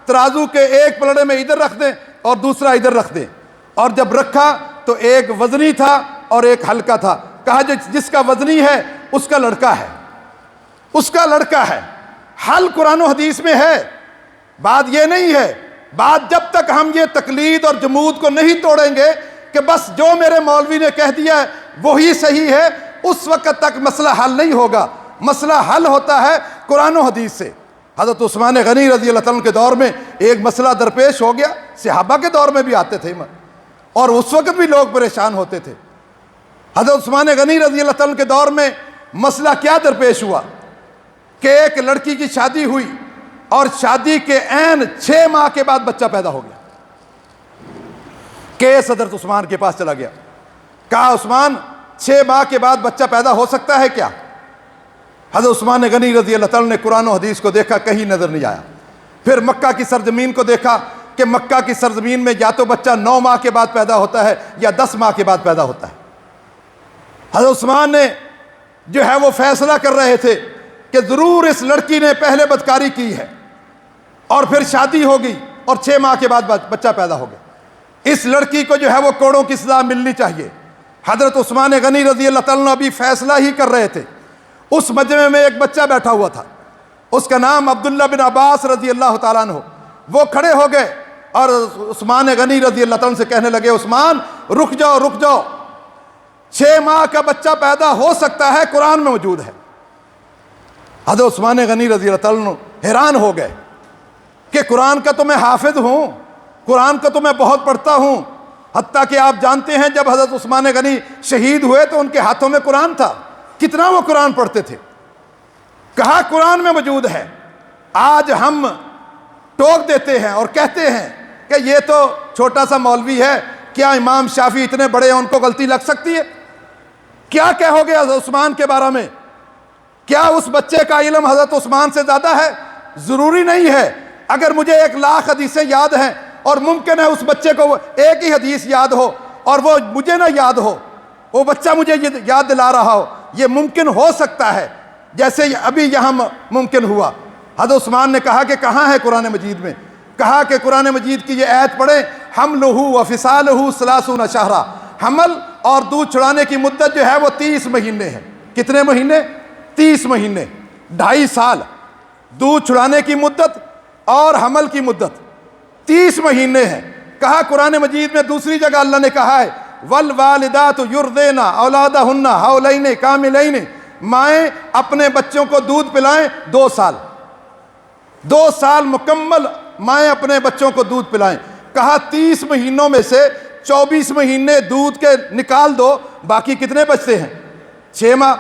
ترازو کے ایک پلڑے میں ادھر رکھ دیں اور دوسرا ادھر رکھ دیں. اور جب رکھا تو ایک وزنی تھا اور ایک ہلکا تھا. کہا جس کا وزنی ہے اس کا لڑکا ہے، اس کا لڑکا ہے. حل قرآن و حدیث میں ہے. بات یہ نہیں ہے، بات جب تک ہم یہ تقلید اور جمود کو نہیں توڑیں گے کہ بس جو میرے مولوی نے کہہ دیا ہے وہی صحیح ہے، اس وقت تک مسئلہ حل نہیں ہوگا. مسئلہ حل ہوتا ہے قرآن و حدیث سے. حضرت عثمان غنی رضی اللہ عنہ کے دور میں ایک مسئلہ درپیش ہو گیا، صحابہ کے دور میں بھی آتے تھے اور اس وقت بھی لوگ پریشان ہوتے تھے. حضرت عثمان غنی رضی اللہ عنہ کے دور میں مسئلہ کیا درپیش ہوا کہ ایک لڑکی کی شادی ہوئی اور شادی کے عین 6 ماہ کے بعد بچہ پیدا ہو گیا. کیس حضرت عثمان کے پاس چلا گیا. کہا عثمان 6 ماہ کے بعد بچہ پیدا ہو سکتا ہے کیا؟ حضرت عثمان غنی رضی اللہ عنہ نے قرآن و حدیث کو دیکھا، کہیں نظر نہیں آیا. پھر مکہ کی سرزمین کو دیکھا کہ مکہ کی سرزمین میں یا تو بچہ 9 ماہ کے بعد پیدا ہوتا ہے یا 10 ماہ کے بعد پیدا ہوتا ہے. حضرت عثمان نے جو ہے وہ فیصلہ کر رہے تھے کہ ضرور اس لڑکی نے پہلے بدکاری کی ہے اور پھر شادی ہو گئی اور 6 ماہ کے بعد بچہ پیدا ہو گیا. اس لڑکی کو جو ہے وہ کوڑوں کی سزا ملنی چاہیے. حضرت عثمان غنی رضی اللہ عنہ ابھی فیصلہ ہی کر رہے تھے. اس مجمع میں ایک بچہ بیٹھا ہوا تھا، اس کا نام عبداللہ بن عباس رضی اللہ تعالیٰ عنہ. وہ کھڑے ہو گئے اور عثمان غنی رضی اللہ عنہ سے کہنے لگے عثمان رک جاؤ رک جاؤ، 6 ماہ کا بچہ پیدا ہو سکتا ہے، قرآن میں موجود ہے. حضرت عثمان غنی رضی اللہ عنہ حیران ہو گئے کہ قرآن کا تو میں حافظ ہوں، قرآن کا تو میں بہت پڑھتا ہوں. حتیٰ کہ آپ جانتے ہیں جب حضرت عثمان غنی شہید ہوئے تو ان کے ہاتھوں میں قرآن تھا، کتنا وہ قرآن پڑھتے تھے. کہا قرآن میں موجود ہے. آج ہم ٹوک دیتے ہیں اور کہتے ہیں کہ یہ تو چھوٹا سا مولوی ہے، کیا امام شافعی اتنے بڑے ہیں ان کو غلطی لگ سکتی ہے؟ کیا کہو گے حضرت عثمان کے بارے میں؟ کیا اس بچے کا علم حضرت عثمان سے زیادہ ہے؟ ضروری نہیں ہے. اگر مجھے 1,00,000 حدیثیں یاد ہیں اور ممکن ہے اس بچے کو ایک ہی حدیث یاد ہو اور وہ مجھے نہ یاد ہو، وہ بچہ مجھے یاد دلا رہا ہو، یہ ممکن ہو سکتا ہے جیسے ابھی یہاں ممکن ہوا. حضرت عثمان نے کہا کہ کہاں ہے قرآن مجید میں؟ کہا کہ قرآن مجید کی یہ آیت پڑھیں حملہ وفصالہ 30 شہرا. حمل اور دودھ چھڑانے کی مدت جو ہے وہ 30 مہینے ہے. کتنے مہینے؟ 30 مہینے، 2.5 سال. دودھ چھڑانے کی مدت اور حمل کی مدت 30 مہینے ہے. کہا قرآن مجید میں دوسری جگہ اللہ نے کہا ہے والوالدات یرضعن اولادہن حولین کاملین، مائیں اپنے بچوں کو دودھ پلائیں 2 سال، 2 سال مکمل مائیں اپنے بچوں کو دودھ پلائیں. کہا 30 مہینوں میں سے 24 مہینے دودھ کے نکال دو، باقی کتنے بچتے ہیں؟ 6 ماہ.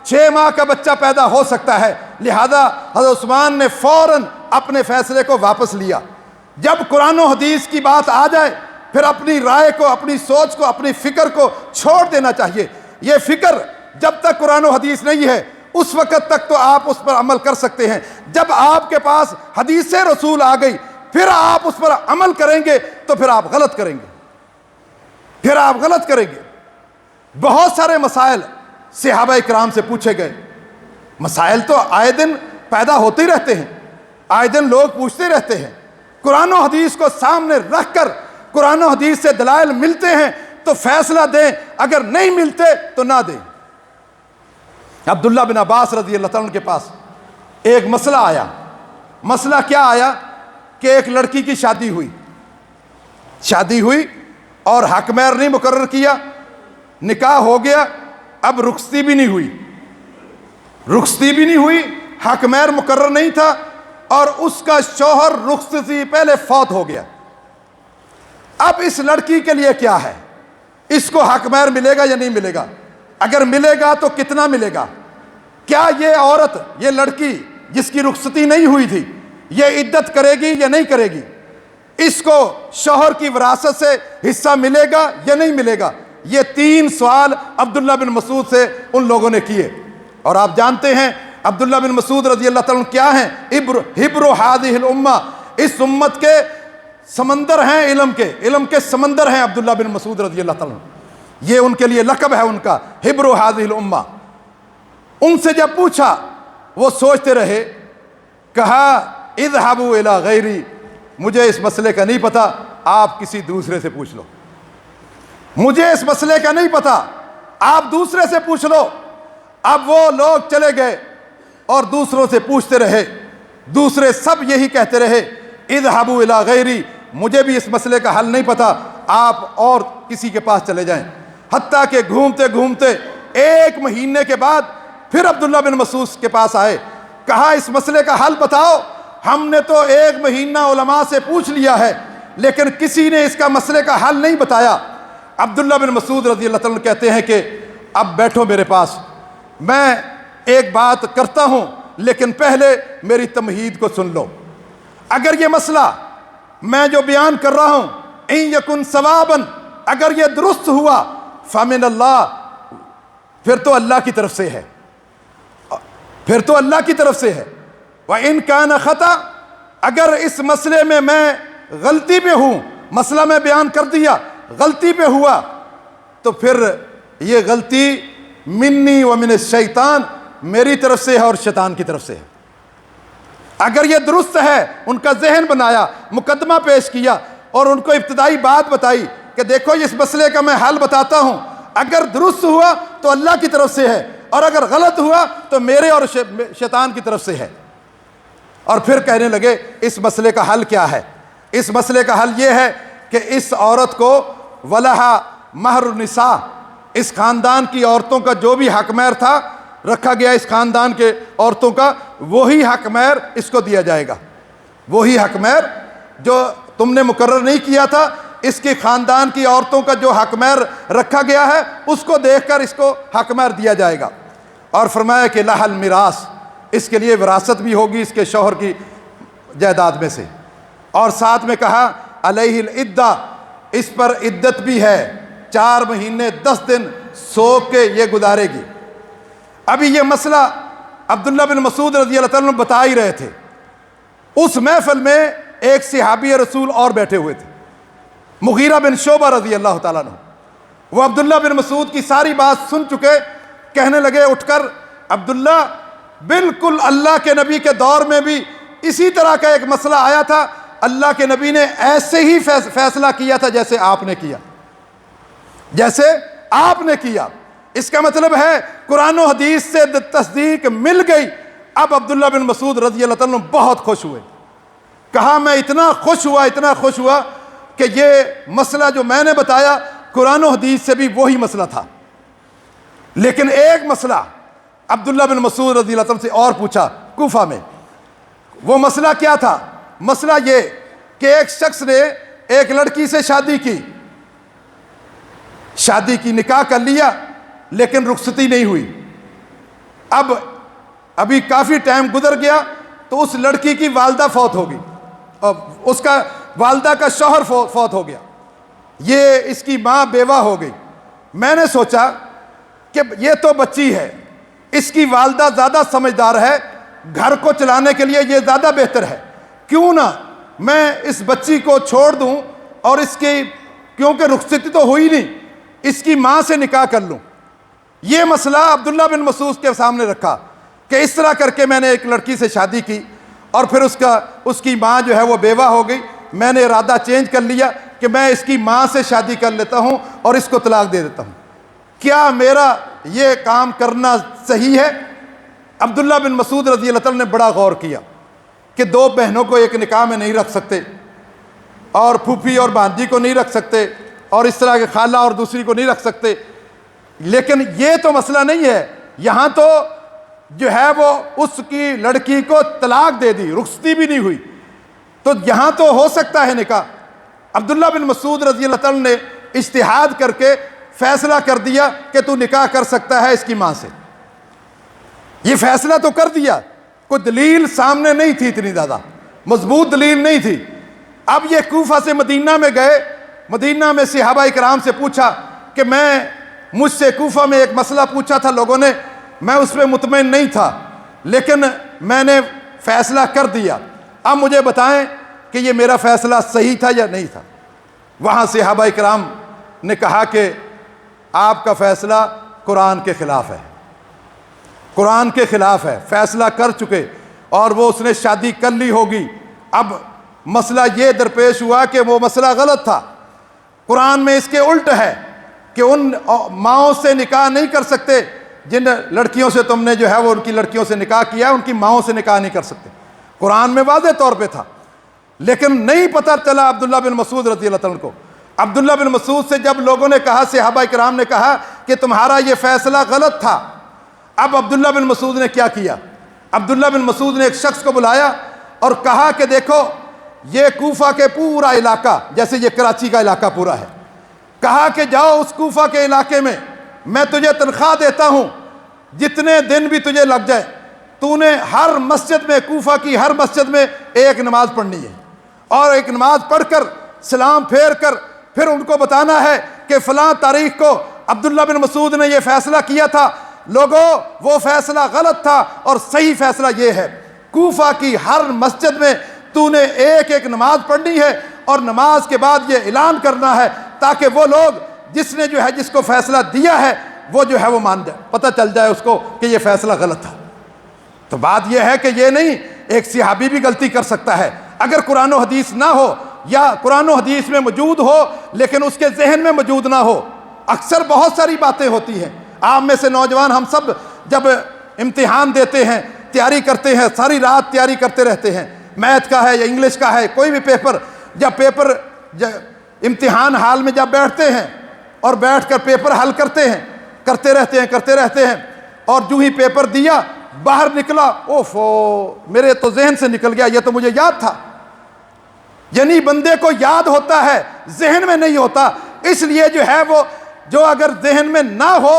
6 ماہ کا بچہ پیدا ہو سکتا ہے. لہذا حضرت عثمان نے فوراً اپنے فیصلے کو واپس لیا. جب قرآن و حدیث کی بات آ جائے پھر اپنی رائے کو، اپنی سوچ کو، اپنی فکر کو چھوڑ دینا چاہیے. یہ فکر جب تک قرآن و حدیث نہیں ہے اس وقت تک تو آپ اس پر عمل کر سکتے ہیں. جب آپ کے پاس حدیث رسول آ گئی پھر آپ اس پر عمل کریں گے تو پھر آپ غلط کریں گے، پھر آپ غلط کریں گے. بہت سارے مسائل صحابہ اکرام سے پوچھے گئے. مسائل تو آئے دن پیدا ہوتے ہی رہتے ہیں، آئے دن لوگ پوچھتے رہتے ہیں. قرآن و حدیث کو سامنے رکھ کر قرآن و حدیث سے دلائل ملتے ہیں تو فیصلہ دیں، اگر نہیں ملتے تو نہ دیں. عبداللہ بن عباس رضی اللہ عنہ کے پاس ایک مسئلہ آیا. مسئلہ کیا آیا کہ ایک لڑکی کی شادی ہوئی اور حق مہر نہیں مقرر کیا، نکاح ہو گیا. اب رخصتی بھی نہیں ہوئی، رخصتی بھی نہیں ہوئی، حق مہر مقرر نہیں تھا، اور اس کا شوہر رخصتی پہلے فوت ہو گیا۔ اب اس لڑکی کے لیے کیا ہے؟ اس کو حق مہر ملے گا یا نہیں ملے گا؟ اگر ملے گا تو کتنا ملے گا؟ کیا یہ عورت، یہ لڑکی جس کی رخصتی نہیں ہوئی تھی، یہ عدت کرے گی یا نہیں کرے گی؟ اس کو شوہر کی وراثت سے حصہ ملے گا یا نہیں ملے گا؟ یہ 3 سوال عبداللہ بن مسعود سے ان لوگوں نے کیے۔ اور آپ جانتے ہیں عبداللہ بن مسعود رضی اللہ تعالیٰ عنہ کیا ہیں؟ حبر هذه الامہ، اس امت کے سمندر ہیں، علم کے سمندر ہیں عبداللہ بن مسعود رضی اللہ تعالیٰ عنہ۔ یہ ان کے لیے لقب ہے ان کا، حبر هذه الامہ۔ ان سے جب پوچھا وہ سوچتے رہے، کہا اذهبوا الى غیری، مجھے اس مسئلے کا نہیں پتا، آپ کسی دوسرے سے پوچھ لو، مجھے اس مسئلے کا نہیں پتا، آپ دوسرے سے پوچھ لو۔ اب وہ لوگ چلے گئے اور دوسروں سے پوچھتے رہے، دوسرے سب یہی کہتے رہے اذهبوا الى غیری، مجھے بھی اس مسئلے کا حل نہیں پتا، آپ اور کسی کے پاس چلے جائیں۔ حتیٰ کہ گھومتے گھومتے 1 مہینے کے بعد پھر عبداللہ بن مسعود کے پاس آئے، کہا اس مسئلے کا حل بتاؤ، ہم نے تو 1 مہینہ علماء سے پوچھ لیا ہے لیکن کسی نے اس کا مسئلے کا حل نہیں بتایا۔ عبداللہ بن مسعود رضی اللہ تعالیٰ عنہ کہتے ہیں کہ اب بیٹھو میرے پاس، میں ایک بات کرتا ہوں لیکن پہلے میری تمہید کو سن لو۔ اگر یہ مسئلہ میں جو بیان کر رہا ہوں ان یکن ثوابا، اگر یہ درست ہوا فمن اللہ، پھر تو اللہ کی طرف سے ہے، پھر تو اللہ کی طرف سے ہے۔ وَإِن كَانَ خَطَأ، اگر اس مسئلے میں غلطی پہ ہوں، مسئلہ میں بیان کر دیا غلطی پہ ہوا، تو پھر یہ غلطی منی ومن الشیطان، میری طرف سے ہے اور شیطان کی طرف سے ہے۔ اگر یہ درست ہے، ان کا ذہن بنایا، مقدمہ پیش کیا اور ان کو ابتدائی بات بتائی کہ دیکھو اس مسئلے کا میں حل بتاتا ہوں، اگر درست ہوا تو اللہ کی طرف سے ہے، اور اگر غلط ہوا تو میرے اور شیطان کی طرف سے ہے۔ اور پھر کہنے لگے اس مسئلے کا حل کیا ہے؟ اس مسئلے کا حل یہ ہے کہ اس عورت کو ولہا مہر النساء، اس خاندان کی عورتوں کا جو بھی حق مہر تھا رکھا گیا اس خاندان کے عورتوں کا، وہی حق مہر اس کو دیا جائے گا، وہی حق مہر جو تم نے مقرر نہیں کیا تھا، اس کے خاندان کی عورتوں کا جو حق مہر رکھا گیا ہے اس کو دیکھ کر اس کو حق مہر دیا جائے گا۔ اور فرمایا کہ لہا المیراث، اس کے لیے وراثت بھی ہوگی اس کے شوہر کی جائیداد میں سے، اور ساتھ میں کہا علیہ العدہ، اس پر عدت بھی ہے، 4 مہینے 10 دن سو کے یہ گزارے گی۔ ابھی یہ مسئلہ عبداللہ بن مسعود رضی اللہ تعالیٰ عنہ بتا ہی رہے تھے، اس محفل میں ایک صحابی رسول اور بیٹھے ہوئے تھے، مغیرہ بن شعبہ رضی اللہ تعالیٰ عنہ۔ وہ عبداللہ بن مسعود کی ساری بات سن چکے، کہنے لگے اٹھ کر، عبداللہ بالکل اللہ کے نبی کے دور میں بھی اسی طرح کا ایک مسئلہ آیا تھا، اللہ کے نبی نے ایسے ہی فیصلہ کیا تھا جیسے آپ نے کیا، جیسے آپ نے کیا۔ اس کا مطلب ہے قرآن و حدیث سے تصدیق مل گئی۔ اب عبداللہ بن مسعود رضی اللہ تعالیٰ عنہ بہت خوش ہوئے، کہا میں اتنا خوش ہوا کہ یہ مسئلہ جو میں نے بتایا قرآن و حدیث سے بھی وہی مسئلہ تھا، لیکن ایک مسئلہ عبداللہ بن مسعود رضی اللہ تعالیٰ عنہ سے اور پوچھا کوفہ میں۔ وہ مسئلہ کیا تھا؟ مسئلہ یہ کہ ایک شخص نے ایک لڑکی سے شادی کی، نکاح کر لیا لیکن رخصتی نہیں ہوئی۔ ابھی کافی ٹائم گزر گیا تو اس لڑکی کی والدہ فوت ہو گئی، اور اس کا والدہ کا شوہر فوت ہو گیا، یہ اس کی ماں بیوہ ہو گئی۔ میں نے سوچا کہ یہ تو بچی ہے، اس کی والدہ زیادہ سمجھدار ہے، گھر کو چلانے کے لیے یہ زیادہ بہتر ہے، کیوں نہ میں اس بچی کو چھوڑ دوں اور اس کی، کیونکہ رخصتی تو ہوئی نہیں، اس کی ماں سے نکاح کر لوں۔ یہ مسئلہ عبداللہ بن مسعود کے سامنے رکھا کہ اس طرح کر کے میں نے ایک لڑکی سے شادی کی اور پھر اس کی ماں جو ہے وہ بیوہ ہو گئی، میں نے ارادہ چینج کر لیا کہ میں اس کی ماں سے شادی کر لیتا ہوں اور اس کو طلاق دے دیتا ہوں، کیا میرا یہ کام کرنا صحیح ہے؟ عبداللہ بن مسعود رضی اللہ تعالیٰ نے بڑا غور کیا کہ 2 بہنوں کو ایک نکاح میں نہیں رکھ سکتے، اور پھوپھی اور بھانجی کو نہیں رکھ سکتے، اور اس طرح کے خالہ اور دوسری کو نہیں رکھ سکتے، لیکن یہ تو مسئلہ نہیں ہے، یہاں تو جو ہے وہ اس کی لڑکی کو طلاق دے دی، رخصتی بھی نہیں ہوئی، تو یہاں تو ہو سکتا ہے نکاح۔ عبداللہ بن مسعود رضی اللہ تعالیٰ نے اجتہاد کر کے فیصلہ کر دیا کہ تو نکاح کر سکتا ہے اس کی ماں سے، یہ فیصلہ تو کر دیا، کوئی دلیل سامنے نہیں تھی، اتنی زیادہ مضبوط دلیل نہیں تھی۔ اب یہ کوفہ سے مدینہ میں گئے، مدینہ میں صحابہ اکرام سے پوچھا کہ مجھ سے کوفہ میں ایک مسئلہ پوچھا تھا لوگوں نے، میں اس پہ مطمئن نہیں تھا، لیکن میں نے فیصلہ کر دیا، اب مجھے بتائیں کہ یہ میرا فیصلہ صحیح تھا یا نہیں تھا۔ وہاں صحابہ اکرام نے کہا کہ آپ کا فیصلہ قرآن کے خلاف ہے، قرآن کے خلاف ہے، فیصلہ کر چکے اور وہ اس نے شادی کر لی ہوگی۔ اب مسئلہ یہ درپیش ہوا کہ وہ مسئلہ غلط تھا، قرآن میں اس کے الٹ ہے کہ ان ماؤں سے نکاح نہیں کر سکتے جن لڑکیوں سے تم نے جو ہے وہ ان کی لڑکیوں سے نکاح کیا ہے، ان کی ماؤں سے نکاح نہیں کر سکتے، قرآن میں واضح طور پہ تھا۔ لیکن نہیں پتہ چلا عبداللہ بن مسعود رضی اللہ عنہ کو۔ عبداللہ بن مسعود سے جب لوگوں نے کہا، صحابہ کرام نے کہا کہ تمہارا یہ فیصلہ غلط تھا، اب عبداللہ بن مسعود نے کیا کیا؟ عبداللہ بن مسعود نے ایک شخص کو بلایا اور کہا کہ دیکھو یہ کوفہ کے پورا علاقہ، جیسے یہ کراچی کا علاقہ پورا ہے، کہا کہ جاؤ اس کوفہ کے علاقے میں تجھے تنخواہ دیتا ہوں، جتنے دن بھی تجھے لگ جائے، تو نے ہر مسجد میں، کوفہ کی ہر مسجد میں ایک نماز پڑھنی ہے، اور ایک نماز پڑھ کر سلام پھیر کر پھر ان کو بتانا ہے کہ فلاں تاریخ کو عبداللہ بن مسعود نے یہ فیصلہ کیا تھا، لوگوں وہ فیصلہ غلط تھا اور صحیح فیصلہ یہ ہے، کوفہ کی ہر مسجد میں تو نے ایک ایک نماز پڑھنی ہے، اور نماز کے بعد یہ اعلان کرنا ہے تاکہ وہ لوگ جس کو فیصلہ دیا ہے وہ جو ہے وہ مان جائے، پتہ چل جائے اس کو کہ یہ فیصلہ غلط تھا۔ تو بات یہ ہے کہ یہ نہیں، ایک صحابی بھی غلطی کر سکتا ہے، اگر قرآن و حدیث نہ ہو یا قرآن و حدیث میں موجود ہو لیکن اس کے ذہن میں موجود نہ ہو۔ اکثر بہت ساری باتیں ہوتی ہیں، آپ میں سے نوجوان ہم سب جب امتحان دیتے ہیں، تیاری کرتے ہیں، ساری رات تیاری کرتے رہتے ہیں، میتھ کا ہے یا انگلش کا ہے، کوئی بھی پیپر، جب امتحان حال میں جب بیٹھتے ہیں اور بیٹھ کر پیپر حل کرتے رہتے ہیں اور جو ہی پیپر دیا باہر نکلا، اوفو میرے تو ذہن سے نکل گیا، یہ تو مجھے یاد تھا۔ یعنی بندے کو یاد ہوتا ہے، ذہن میں نہیں ہوتا، اس لیے جو ہے وہ جو اگر ذہن میں نہ ہو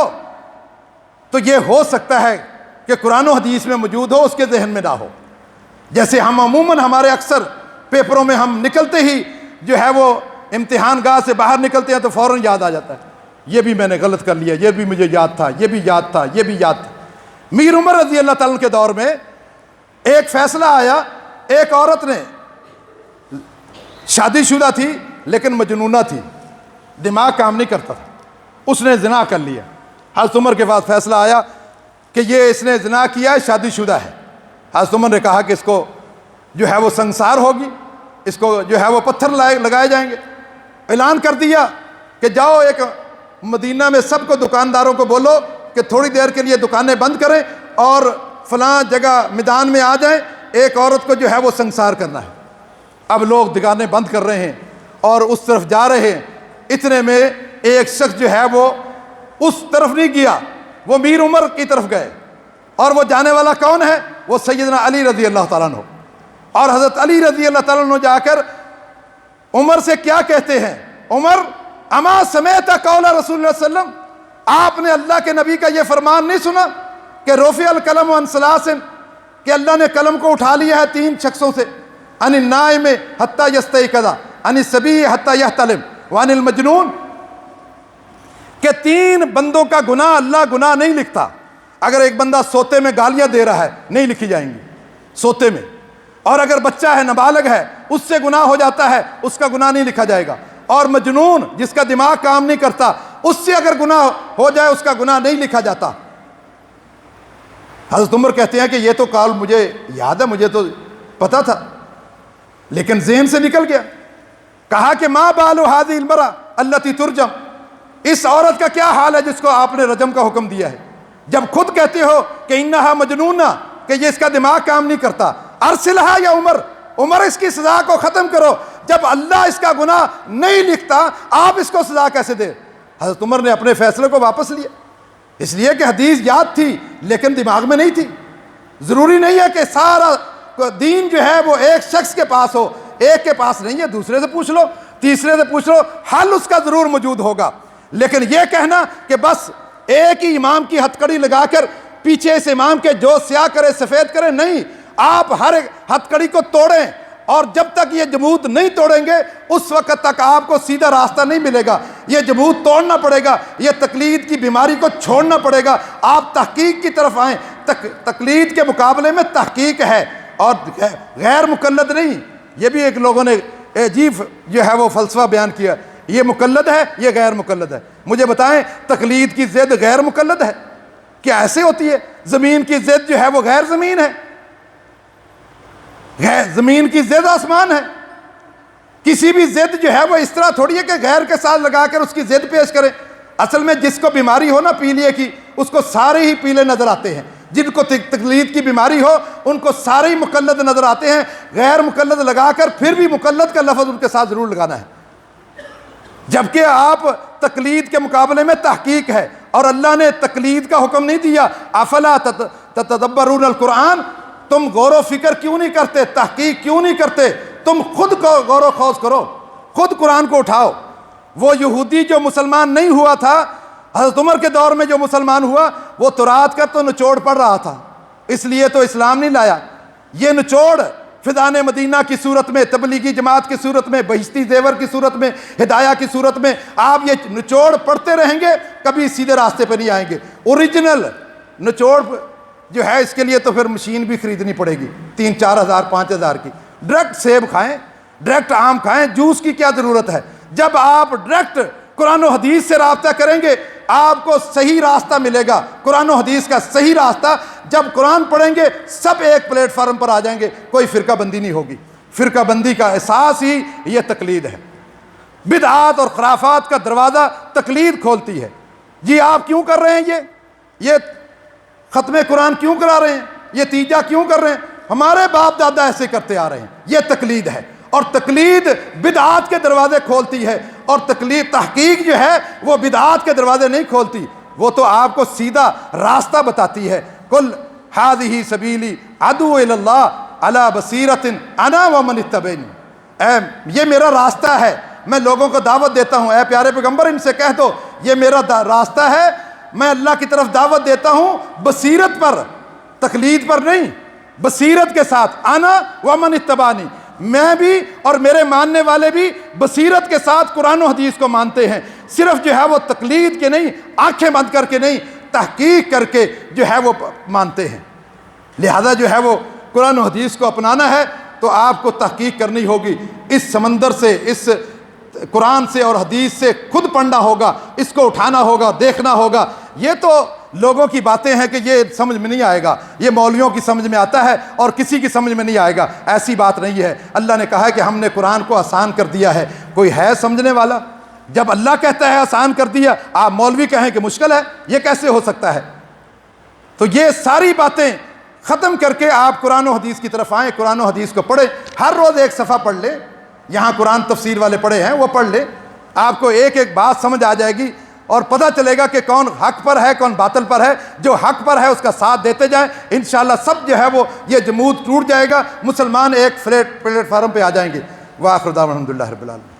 تو یہ ہو سکتا ہے کہ قرآن و حدیث میں موجود ہو، اس کے ذہن میں نہ ہو۔ جیسے ہم عموماً ہمارے اکثر پیپروں میں ہم نکلتے ہی جو ہے وہ امتحان گاہ سے باہر نکلتے ہیں تو فوراً یاد آ جاتا ہے، یہ بھی میں نے غلط کر لیا، یہ بھی مجھے یاد تھا، یہ بھی یاد تھا، یہ بھی یاد تھا۔ میر عمر رضی اللہ تعالیٰ کے دور میں ایک فیصلہ آیا، ایک عورت نے شادی شدہ تھی لیکن مجنونہ تھی، دماغ کام نہیں کرتا تھا، اس نے زنا کر لیا۔ حضرت عمر کے پاس فیصلہ آیا کہ یہ اس نے زنا کیا ہے، شادی شدہ ہے۔ حضرت عمر نے کہا کہ اس کو جو ہے وہ سنسار ہوگی، اس کو جو ہے وہ پتھر لگائے جائیں گے۔ اعلان کر دیا کہ جاؤ ایک مدینہ میں سب کو، دکانداروں کو بولو کہ تھوڑی دیر کے لیے دکانیں بند کریں اور فلاں جگہ میدان میں آ جائیں، ایک عورت کو جو ہے وہ سنسار کرنا ہے۔ اب لوگ دکانیں بند کر رہے ہیں اور اس طرف جا رہے ہیں، اتنے میں ایک شخص جو ہے وہ اس طرف نہیں گیا، وہ میر عمر کی طرف گئے، اور وہ جانے والا کون ہے؟ وہ سیدنا علی رضی اللہ تعالیٰ عنہ۔ اور حضرت علی رضی اللہ تعالیٰ عنہ جا کر عمر سے کیا کہتے ہیں؟ عمر اما سمعت قول رسول اللہ صلی اللہ علیہ وسلم، آپ نے اللہ کے نبی کا یہ فرمان نہیں سنا کہ رفع القلم عن ثلاث، کہ اللہ نے قلم کو اٹھا لیا ہے 3 شخصوں سے، عن النائم حتی یستیقظ، عن الصبی حتی یحتلم، وعن المجنون، کہ 3 بندوں کا گناہ اللہ گناہ نہیں لکھتا۔ اگر ایک بندہ سوتے میں گالیاں دے رہا ہے نہیں لکھی جائیں گی سوتے میں، اور اگر بچہ ہے نابالغ ہے اس سے گناہ ہو جاتا ہے، اس کا گناہ نہیں لکھا جائے گا، اور مجنون جس کا دماغ کام نہیں کرتا اس سے اگر گناہ ہو جائے اس کا گناہ نہیں لکھا جاتا۔ حضرت عمر کہتے ہیں کہ یہ تو قول مجھے یاد ہے، مجھے تو پتا تھا لیکن ذہن سے نکل گیا۔ کہا کہ ما بال هذه المرأة التي ترجم، اس عورت کا کیا حال ہے جس کو آپ نے رجم کا حکم دیا ہے، جب خود کہتے ہو کہ انہا مجنونہ، کہ یہ اس کا دماغ کام نہیں کرتا۔ ارسلها یا عمر، عمر اس کی سزا کو ختم کرو، جب اللہ اس کا گناہ نہیں لکھتا آپ اس کو سزا کیسے دے؟ حضرت عمر نے اپنے فیصلے کو واپس لیا۔ اس لیے کہ حدیث یاد تھی لیکن دماغ میں نہیں تھی۔ ضروری نہیں ہے کہ سارا دین جو ہے وہ ایک شخص کے پاس ہو، ایک کے پاس نہیں ہے، دوسرے سے پوچھ لو، تیسرے سے پوچھ لو، حل اس کا ضرور موجود ہوگا۔ لیکن یہ کہنا کہ بس ایک ہی امام کی ہتھ کڑی لگا کر پیچھے اس امام کے جو سیاہ کرے سفید کرے، نہیں، آپ ہر ہتھ کڑی کو توڑیں، اور جب تک یہ جمود نہیں توڑیں گے اس وقت تک آپ کو سیدھا راستہ نہیں ملے گا۔ یہ جمود توڑنا پڑے گا، یہ تقلید کی بیماری کو چھوڑنا پڑے گا، آپ تحقیق کی طرف آئیں۔ تقلید کے مقابلے میں تحقیق ہے اور غیر مقلد نہیں۔ یہ بھی ایک لوگوں نے عجیب جو ہے وہ فلسفہ بیان کیا، یہ مقلد ہے، یہ غیر مقلد ہے۔ مجھے بتائیں تقلید کی ضد غیر مقلد ہے؟ کیا ایسے ہوتی ہے؟ زمین کی ضد جو ہے وہ غیر زمین ہے، زمین کی ضد آسمان ہے۔ کسی بھی ضد جو ہے وہ اس طرح تھوڑی ہے کہ غیر کے ساتھ لگا کر اس کی ضد پیش کریں۔ اصل میں جس کو بیماری ہو نا پیلیے کی، اس کو سارے ہی پیلے نظر آتے ہیں۔ جن کو تقلید کی بیماری ہو ان کو سارے ہی مقلد نظر آتے ہیں۔ غیر مقلد لگا کر پھر بھی مقلد کا لفظ ان کے ساتھ ضرور لگانا ہے، جبکہ آپ تقلید کے مقابلے میں تحقیق ہے، اور اللہ نے تقلید کا حکم نہیں دیا۔ افلا تتدبرون القرآن، تم غور و فکر کیوں نہیں کرتے، تحقیق کیوں نہیں کرتے؟ تم خود کو غور و خوض کرو، خود قرآن کو اٹھاؤ۔ وہ یہودی جو مسلمان نہیں ہوا تھا حضرت عمر کے دور میں، جو مسلمان ہوا وہ تورات کا تو نچوڑ پڑھ رہا تھا، اس لیے تو اسلام نہیں لایا۔ یہ نچوڑ فیضان مدینہ کی صورت میں، تبلیغی جماعت کی صورت میں، بہشتی زیور کی صورت میں، ہدایہ کی صورت میں، آپ یہ نچوڑ پڑھتے رہیں گے، کبھی سیدھے راستے پہ نہیں آئیں گے۔ اوریجنل نچوڑ جو ہے اس کے لیے تو پھر مشین بھی خریدنی پڑے گی 3-4 ہزار 5 ہزار کی۔ ڈائریکٹ سیب کھائیں، ڈائریکٹ آم کھائیں، جوس کی کیا ضرورت ہے؟ جب آپ ڈائریکٹ قرآن و حدیث سے رابطہ کریں گے آپ کو صحیح راستہ ملے گا، قرآن و حدیث کا صحیح راستہ۔ جب قرآن پڑھیں گے سب ایک پلیٹ فارم پر آ جائیں گے، کوئی فرقہ بندی نہیں ہوگی۔ فرقہ بندی کا احساس ہی یہ تقلید ہے۔ بدعات اور خرافات کا دروازہ تقلید کھولتی ہے۔ جی آپ کیوں کر رہے ہیں یہ ختم قرآن کیوں کرا رہے ہیں، یہ تیجا کیوں کر رہے ہیں؟ ہمارے باپ دادا ایسے کرتے آ رہے ہیں، یہ تقلید ہے۔ اور تقلید بدعات کے دروازے کھولتی ہے، اور تقلید تحقیق جو ہے وہ بدعات کے دروازے نہیں کھولتی، وہ تو آپ کو سیدھا راستہ بتاتی ہے۔ کل ھذہ سبیلی ادعو الی اللہ علی بصیرۃ انا ومن اتبعنی، یہ میرا راستہ ہے، میں لوگوں کو دعوت دیتا ہوں۔ اے پیارے پیغمبر ان سے کہہ دو یہ میرا راستہ ہے، میں اللہ کی طرف دعوت دیتا ہوں بصیرت پر، تقلید پر نہیں، بصیرت کے ساتھ۔ انا ومن اتبعنی، میں بھی اور میرے ماننے والے بھی بصیرت کے ساتھ قرآن و حدیث کو مانتے ہیں، صرف جو ہے وہ تقلید کے نہیں، آنکھیں بند کر کے نہیں، تحقیق کر کے جو ہے وہ مانتے ہیں۔ لہذا جو ہے وہ قرآن و حدیث کو اپنانا ہے تو آپ کو تحقیق کرنی ہوگی، اس سمندر سے، اس قرآن سے اور حدیث سے خود پڑھنا ہوگا، اس کو اٹھانا ہوگا، دیکھنا ہوگا۔ یہ تو لوگوں کی باتیں ہیں کہ یہ سمجھ میں نہیں آئے گا، یہ مولویوں کی سمجھ میں آتا ہے اور کسی کی سمجھ میں نہیں آئے گا، ایسی بات نہیں ہے۔ اللہ نے کہا ہے کہ ہم نے قرآن کو آسان کر دیا ہے، کوئی ہے سمجھنے والا؟ جب اللہ کہتا ہے آسان کر دیا، آپ مولوی کہیں کہ مشکل ہے، یہ کیسے ہو سکتا ہے؟ تو یہ ساری باتیں ختم کر کے آپ قرآن و حدیث کی طرف آئیں، قرآن و حدیث کو پڑھیں، ہر روز ایک صفحہ پڑھ لیں، یہاں قرآن تفسیر والے پڑھے ہیں وہ پڑھ لیں، آپ کو ایک ایک بات سمجھ آ جائے گی اور پتہ چلے گا کہ کون حق پر ہے کون باطل پر ہے۔ جو حق پر ہے اس کا ساتھ دیتے جائیں، انشاءاللہ سب جو ہے وہ یہ جمود ٹوٹ جائے گا، مسلمان ایک پلیٹ فارم پہ آ جائیں گے۔ وآخر دعوانا الحمدللہ رب العالمین۔